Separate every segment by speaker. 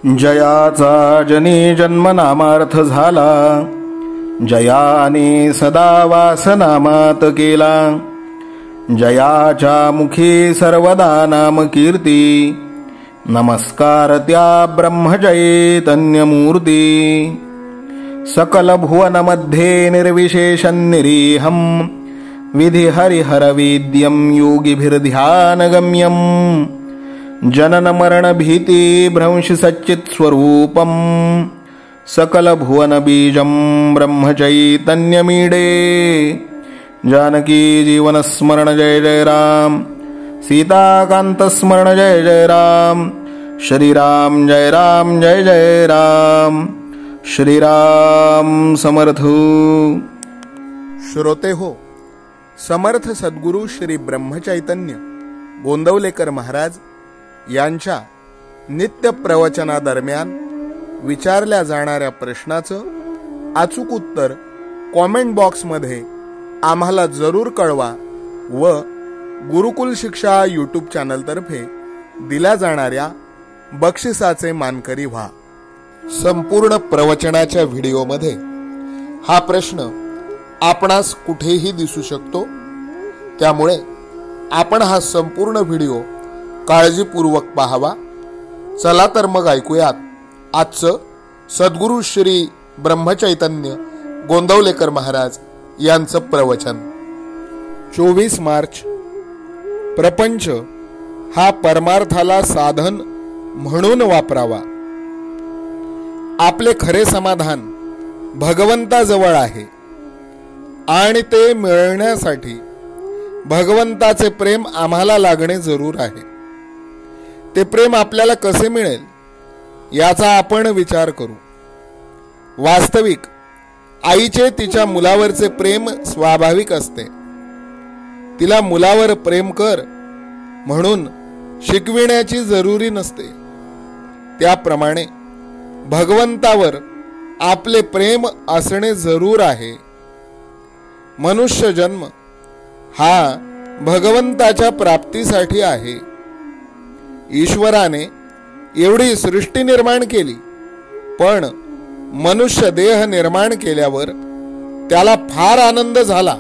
Speaker 1: जयाचा जनी जन्मनामार्थ झाला, जयाने सदा वासनामात केला. जयाच्या मुखी सर्वदा नाम कीर्ती, नमस्कार त्या ब्रह्मचैतन्यमूर्ती. सकल भुवनमध्ये निर्विशेषं निरीहं, विधि हरिहरवेद्यं योगिभिर्ध्यानगम्यं. जनन मरण भीति भ्रंश सच्चित् स्वरूपं, सकल भुवन बीजं ब्रह्मचैतन्यमीडे. जानकी जीवन स्मरण जय जय राम, सीताकांत स्मरण जय जय राम. श्रीराम जय राम जय जय राम. श्रीराम समर्थ.
Speaker 2: श्रोते हो, समर्थ सद्गुरू श्री ब्रह्मचैतन्य गोंदवलेकर महाराज यांच्या नित्य प्रवचनादरम्यान विचारल्या जाणाऱ्या प्रश्नाचं अचूक उत्तर कॉमेंट बॉक्समध्ये आम्हाला जरूर कळवा व गुरुकुल शिक्षा यूट्यूब चॅनलतर्फे दिल्या जाणाऱ्या बक्षिसाचे मानकरी व्हा. संपूर्ण प्रवचनाच्या व्हिडिओमध्ये हा प्रश्न आपणास कुठेही दिसू शकतो, त्यामुळे आपण हा संपूर्ण व्हिडिओ काळजीपूर्वक पाहावा. चला तर मग ऐकूयात आजचं सद्गुरू श्री ब्रह्मचैतन्य गोंदवलेकर महाराज यांचं प्रवचन. 24 मार्च. प्रपंच हा परमार्थाला साधन म्हणून वापरावा. आपले खरे समाधान भगवंताजवळ आहे आणि ते मिळवण्यासाठी भगवंताचे प्रेम आम्हाला लागणे जरूर आहे. ते प्रेम आपल्याला कसे मिळेल याचा आपण विचार करू. वास्तविक आईचे तिच्या मुलावरचे प्रेम स्वाभाविक असते. तिला मुलावर प्रेम कर म्हणून शिकविण्याची जरुरी नसते. त्याप्रमाणे भगवंतावर आपले प्रेम असणे जरूर आहे. मनुष्य जन्म हा भगवंताच्या प्राप्तीसाठी आहे. ईश्वराने एवढी सृष्टी निर्माण केली, पण मनुष्य देह निर्माण केल्यावर त्याला फार आनंद झाला.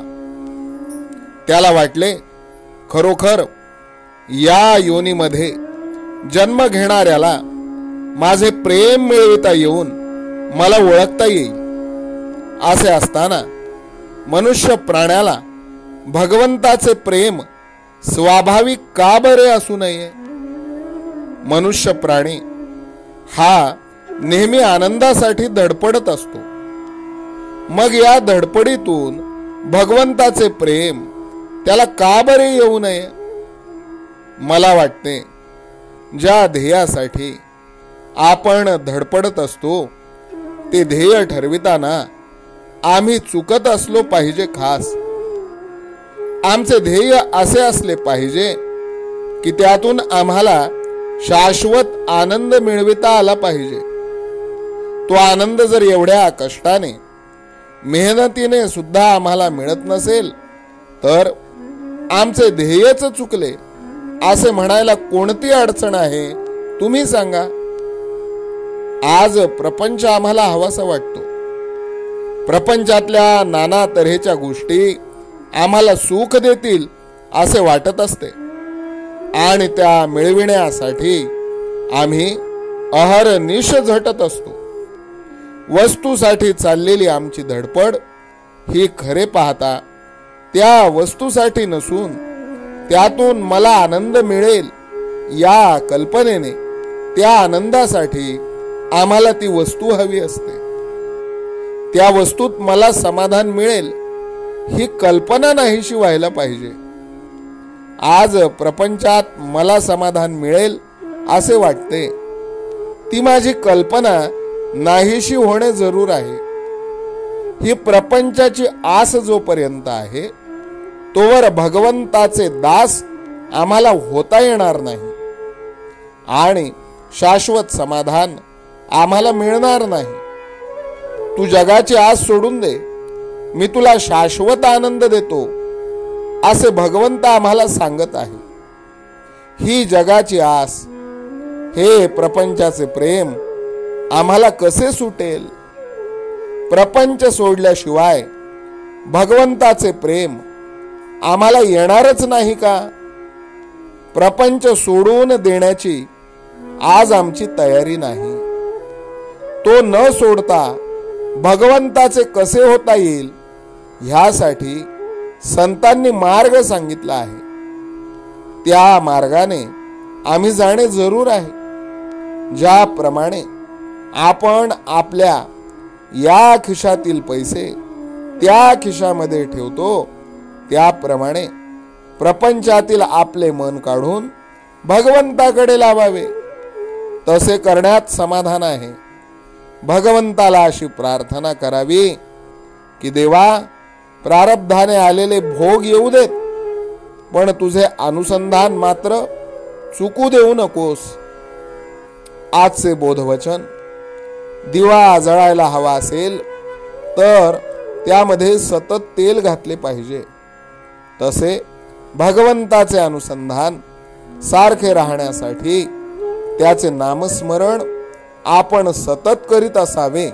Speaker 2: त्याला वाटले, खरोखर या योनीमध्ये जन्म घेणाऱ्याला माझे प्रेम मिळविता येऊन मला ओळखता येईल. असे असताना मनुष्य प्राण्याला भगवंताचे प्रेम स्वाभाविक का बरे असू नये? मनुष्य प्राणी हा नेहमी आनंदासाठी धडपडत असतो. मग या धडपडीतून भगवंताचे प्रेम त्याला का बरे येऊ नये? मला वाटते, ज्या ध्येयासाठी आपण धडपडत असतो ते ध्येय ठरविताना आम्ही चुकत असलो पाहिजे. खास आमचे ध्येय असे असले पाहिजे की त्यातून आम्हाला शाश्वत आनंद मिळविता आला पाहिजे. तो आनंद जर एवढ्या कष्टाने मेहनतीने सुद्धा आम्हाला मिळत नसेल तर आमचे ध्येयच चुकले असे म्हणायला कोणती अडचण आहे? तुम्ही सांगा. आज प्रपंच आम्हाला हवासा वाटतो. प्रपंचातल्या नाना तऱ्हेच्या गोष्टी आम्हाला सुख देतील असे वाटत असते आणि त्या मिळविण्यासाठी आम्ही अहर्निश झटत असतो. वस्तूसाठी चाललेली आमची धडपड ही खरे पाहता त्या वस्तूसाठी नसून त्यातून मला आनंद मिळेल या कल्पनेने त्या आनंदासाठी आम्हाला ती वस्तू हवी असते. त्या वस्तूत मला समाधान मिळेल ही कल्पना नाहीशी व्हायला पाहिजे. आज प्रपंचात मला समाधान मिळेल असे वाटते, ती माझी कल्पना नाहीशी होणे जरूर आहे. ही प्रपंचाची आस जोपर्यंत आहे तोवर भगवंताचे दास आम्हाला होता येणार नाही आणि शाश्वत समाधान आम्हाला मिळणार नाही. तू जगाची आस सोडून दे, मी तुला शाश्वत आनंद देतो असे भगवंत आम्हाला सांगत आहे. ही जगाची आस, हे प्रपंचाचे प्रेम आम्हाला कसे सुटेल? प्रपंच सोडल्याशिवाय भगवंताचे प्रेम आम्हाला येणारच नाही का? प्रपंच सोडून देण्याची आज आमची तयारी नाही. तो न सोडता भगवंताचे कसे होता येईल ह्यासाठी संतांनी मार्ग सांगितला आहे. त्या मार्गाने आम्ही जाणे जरूर आहे. ज्याप्रमाणे आपण आपल्या या खिशातील पैसे त्या खिशामध्ये ठेवतो, त्याप्रमाणे प्रपंचातील आपले मन काढून भगवंताकडे लावावे. तसे करण्यात समाधान आहे. भगवंताला अशी प्रार्थना करावी की देवा, प्रारब्धाने आलेले भोग येऊ देत, पण तुझे अनुसंधान मात्र चुकू देऊ नकोस. आजचे बोधवचन, दिवा जळायला हवा असेल तर त्यामध्ये सतत तेल घातले पाहिजे. तसे भगवंताचे अनुसंधान सारखे राहण्यासाठी त्याचे नामस्मरण आपण सतत करीत असावे.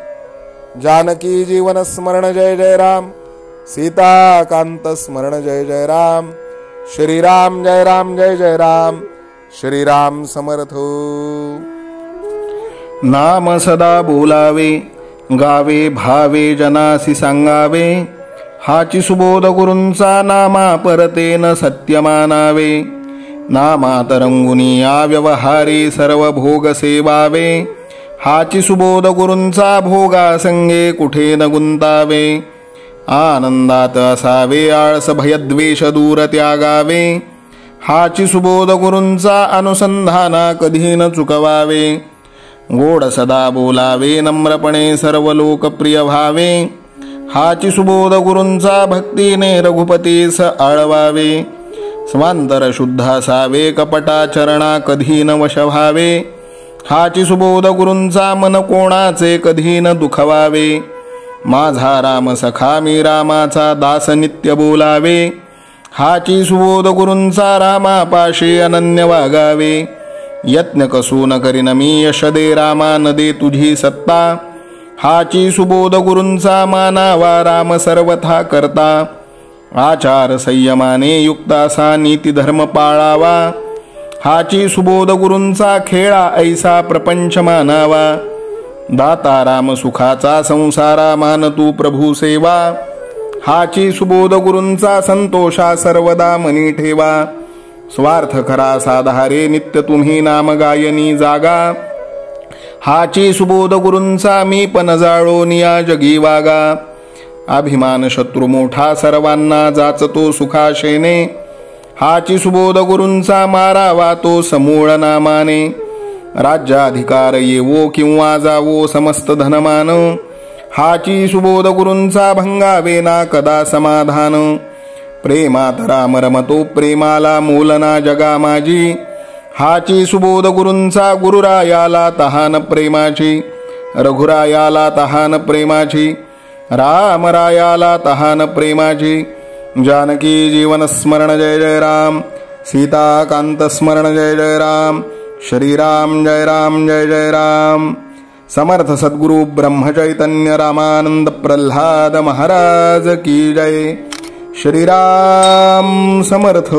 Speaker 2: जानकी जीवन स्मरण जय जय राम. सीताकांत स्मरण जय जय राम. श्रीराम जय राम जय जय राम. श्रीराम समर्थ.
Speaker 1: नाम सदा बोलावे, गावे भावे जनासी सांगावे. हाची सुबोध गुरूंचा नामा परतेन सत्य मानावे. नामात रंगुनी व्यवहारी सर्व भोग सेवावे. हाची सुबोध गुरूंचा भोगा संगे कुठे न गुंतावे. आनंदात असावे आळस भयद्वेष दूर त्यागावे. हाची सुबोध गुरूंचा अनुसंधाना कधी न चुकवावे. गोड सदा बोलावे, नम्रपणे सर्व लोकप्रिय व्हावे. हाची सुबोध गुरूंचा भक्तीने रघुपतीस आळवावे. स्वांतर शुद्ध असावे, कपटाचरणा कधी न वश व्हावे. हाची सुबोध गुरूंचा मन कोणाचे कधी न दुखवावे. माझा राम सखा मी रामाचा दास नित्य बोलावे. हाची सुबोध गुरूंचा रामापाशी अनन्य वागावे. यत्न कसू न करीन मी यश दे रामा न दे तुझी सत्ता. हाची सुबोध गुरूंचा मानावा राम सर्वथा करता. आचार संयमाने युक्त असा नीती धर्म पाळावा. हाची सुबोध गुरूंचा खेळा ऐसा प्रपंच मानावा. दाता राम सुखाचा संसारा मान तू प्रभू सेवा. हाची सुबोध गुरूंचा संतोषा सर्वदा मनी ठेवा. स्वार्थ खरा साधारे नित्य तुम्ही नाम गायनी जागा. हाची सुबोध गुरूंचा मी पण जाळोन या जगी वागा. अभिमान शत्रू मोठा सर्वांना जाचतो सुखाशेने. हाची सुबोध गुरूंचा मारावा तो समूळ नामाने. राज्याधिकार येवो किंवा जावो समस्त धनमान. हाची सुबोध गुरूंचा भंगावे ना कदा समाधान. प्रेमात राम रमतो प्रेमाला मोलना जगा माझी. हाची सुबोध गुरूंचा गुरुरायाला तहान प्रेमाची. रघुरायाला तहान प्रेमाची. रामरायाला तहान प्रेमाची. जानकी जीवन स्मरण जय जय राम. सीताकांत स्मरण जय जय राम. श्रीराम जय राम जय जय राम. समर्थ सद्गुरु ब्रह्मचैतन्य रामानंद प्रल्हाद महाराज की जय. श्रीराम समर्थ.